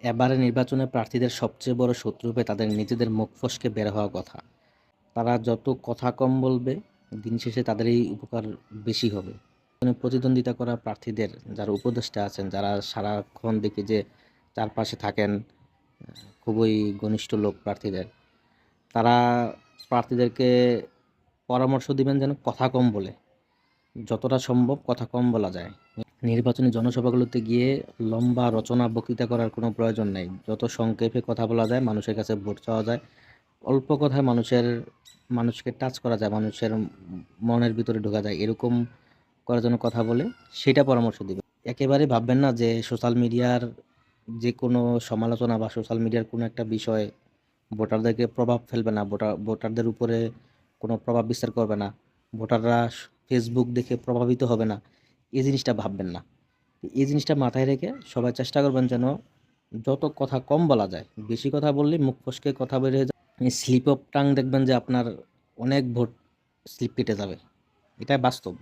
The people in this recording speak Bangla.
এবারে নির্বাচনে প্রার্থীদের সবচেয়ে বড় শত্রু হবে তাদের নিজেদের মুখ ফসকে বের হওয়া কথা। তারা যত কথা কম বলবে, দিন শেষে তাদেরই উপকার বেশি হবে। প্রতিদ্বন্দ্বিতা করা প্রার্থীদের যারা উপদেষ্টা আছেন, যারা সারাক্ষণ দেখি যে চারপাশে থাকেন, খুবই ঘনিষ্ঠ লোক প্রার্থীদের, তারা প্রার্থীদেরকে পরামর্শ দিবেন যেন কথা কম বলে, যতটা সম্ভব কথা কম বলা যায়। নির্বাচনী জনসভাগুলোতে গিয়ে লম্বা রচনা বক্তৃতা করার কোনো প্রয়োজন নেই। যত সংক্ষেপে কথা বলা যায়, মানুষের কাছে ভোট চাওয়া যায়, অল্প কথায় মানুষকে টাচ করা যায়, মানুষের মনের ভিতরে ঢোকা যায়, এরকম করার জন্য কথা বলে সেটা পরামর্শ দিবে। একেবারে ভাববেন না যে সোশ্যাল মিডিয়ার যে কোনো সমালোচনা বা সোশ্যাল মিডিয়ার কোনো একটা বিষয় ভোটারদেরকে প্রভাব ফেলবে না, ভোটারদের উপরে কোনো প্রভাব বিস্তার করবে না, ভোটাররা ফেসবুক দেখে প্রভাবিত হবে না, এই জিনিসটা ভাববেন না। এই জিনিসটা মাথায় রেখে সবাই চেষ্টা করবেন যেন যত কথা কম বলা যায়। বেশি কথা বললে মুখ ফসকে কথা বের হয়ে যায়, স্লিপ অফ টাং দেখবেন যে আপনার অনেক ভোট স্লিপ কেটে যাবে। এটাই বাস্তব।